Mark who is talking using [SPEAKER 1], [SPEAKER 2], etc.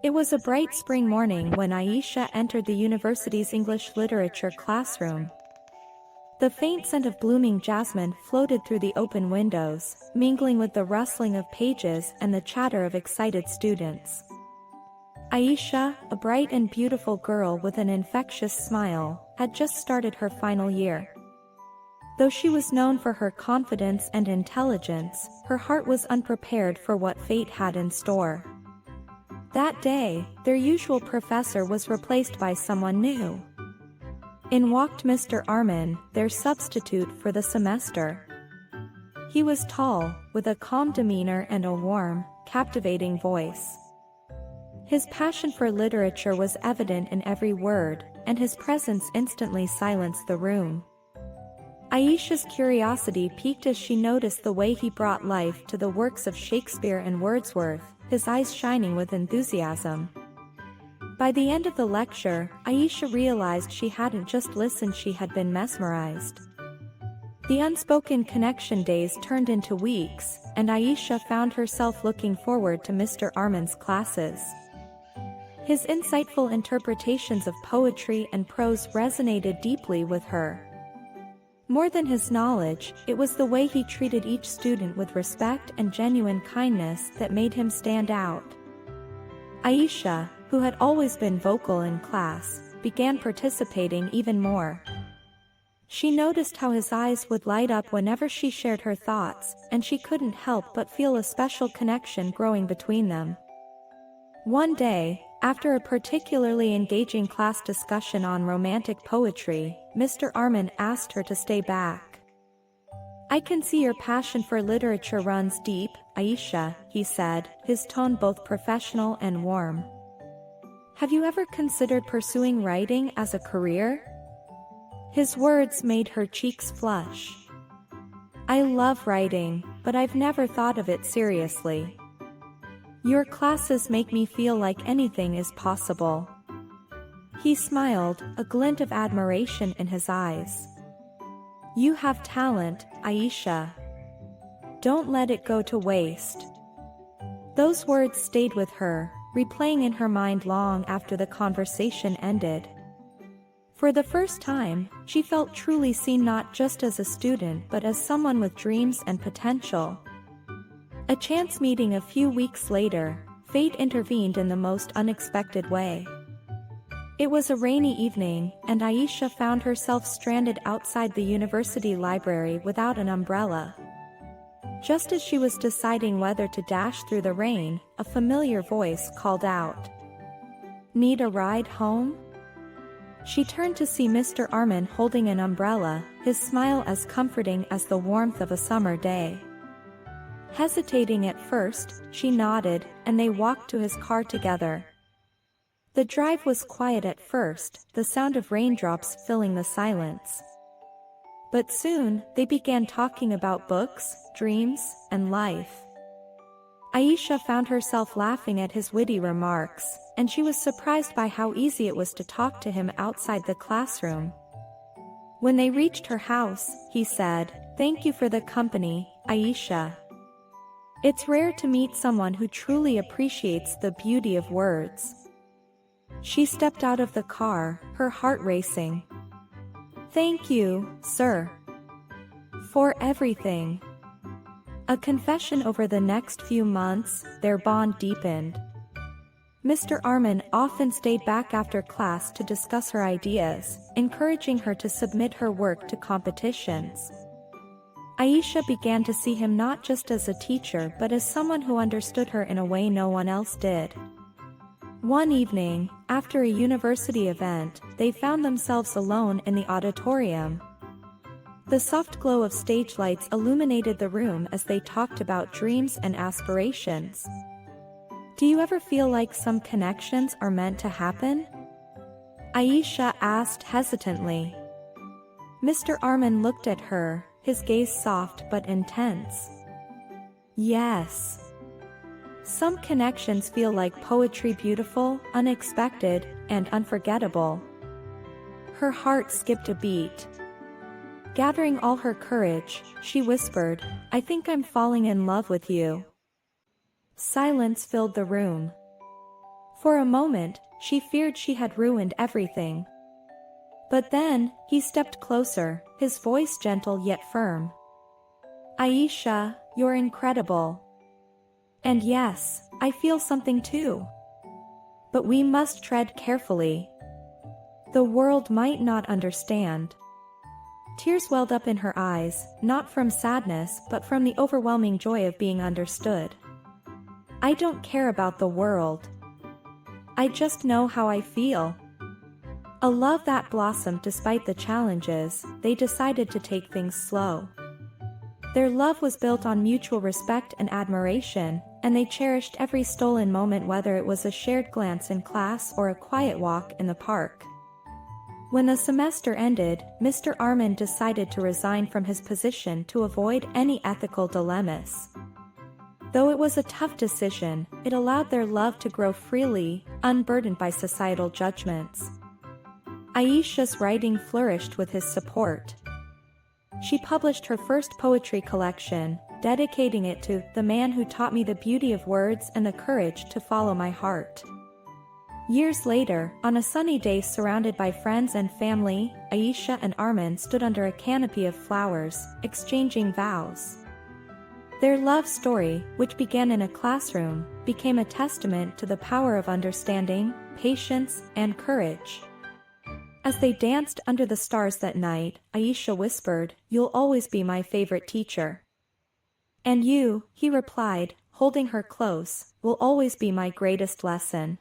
[SPEAKER 1] It was a bright spring morning when Aisha entered the university's English literature classroom. The faint scent of blooming jasmine floated through the open windows, mingling with the rustling of pages and the chatter of excited students. Aisha, a bright and beautiful girl with an infectious smile, had just started her final year. Though she was known for her confidence and intelligence, her heart was unprepared for what fate had in store. That day, their usual professor was replaced by someone new. In walked Mr. Armin, their substitute for the semester. He was tall, with a calm demeanor and a warm, captivating voice. His passion for literature was evident in every word, and his presence instantly silenced the room. Aisha's curiosity piqued as she noticed the way he brought life to the works of Shakespeare and Wordsworth, his eyes shining with enthusiasm. By the end of the lecture, Aisha realized she hadn't just listened, she had been mesmerized. The unspoken connection days turned into weeks, and Aisha found herself looking forward to Mr. Armin's classes. His insightful interpretations of poetry and prose resonated deeply with her. More than his knowledge, it was the way he treated each student with respect and genuine kindness that made him stand out. Aisha, who had always been vocal in class, began participating even more. She noticed how his eyes would light up whenever she shared her thoughts, and she couldn't help but feel a special connection growing between them. One day, after a particularly engaging class discussion on romantic poetry, Mr. Armin asked her to stay back. "I can see your passion for literature runs deep, Aisha," he said, his tone both professional and warm. "Have you ever considered pursuing writing as a career?" His words made her cheeks flush. "I love writing, but I've never thought of it seriously. Your classes make me feel like anything is possible." He smiled, a glint of admiration in his eyes. "You have talent, Aisha. Don't let it go to waste." Those words stayed with her, replaying in her mind long after the conversation ended. For the first time, she felt truly seen, not just as a student but as someone with dreams and potential. A chance meeting a few weeks later, fate intervened in the most unexpected way. It was a rainy evening, and Aisha found herself stranded outside the university library without an umbrella. Just as she was deciding whether to dash through the rain, a familiar voice called out, "Need a ride home?" She turned to see Mr. Armin holding an umbrella, his smile as comforting as the warmth of a summer day. Hesitating at first, she nodded, and they walked to his car together. The drive was quiet at first, the sound of raindrops filling the silence. But soon, they began talking about books, dreams, and life. Aisha found herself laughing at his witty remarks, and she was surprised by how easy it was to talk to him outside the classroom. When they reached her house, he said, "Thank you for the company, Aisha. It's rare to meet someone who truly appreciates the beauty of words." She stepped out of the car, her heart racing. "Thank you, sir, for everything." A confession. Over the next few months, their bond deepened. Mr. Armin often stayed back after class to discuss her ideas, encouraging her to submit her work to competitions. Aisha began to see him not just as a teacher but as someone who understood her in a way no one else did. One evening, after a university event, they found themselves alone in the auditorium. The soft glow of stage lights illuminated the room as they talked about dreams and aspirations. "Do you ever feel like some connections are meant to happen?" Aisha asked hesitantly. Mr. Armin looked at her, his gaze soft but intense. "Yes. Some connections feel like poetry, beautiful, unexpected, and unforgettable." Her heart skipped a beat. Gathering all her courage, she whispered, "I think I'm falling in love with you." Silence filled the room. For a moment, she feared she had ruined everything. But then, he stepped closer, his voice gentle yet firm. Aisha, you're incredible. And yes, I feel something too. But we must tread carefully. The world might not understand. Tears welled up in her eyes, not from sadness but from the overwhelming joy of being understood. I don't care about the world. I just know how I feel. A love that blossomed despite the challenges. They decided to take things slow. Their love was built on mutual respect and admiration, and they cherished every stolen moment, whether it was a shared glance in class or a quiet walk in the park. When the semester ended, Mr. Armand decided to resign from his position to avoid any ethical dilemmas. Though it was a tough decision, it allowed their love to grow freely, unburdened by societal judgments. Aisha's writing flourished with his support. She published her first poetry collection, dedicating it to the man who taught me the beauty of words and the courage to follow my heart. Years later, on a sunny day surrounded by friends and family, Aisha and Armand stood under a canopy of flowers, exchanging vows. Their love story, which began in a classroom, became a testament to the power of understanding, patience, and courage. As they danced under the stars that night, Aisha whispered, "You'll always be my favorite teacher." "And you," he replied, holding her close, "will always be my greatest lesson."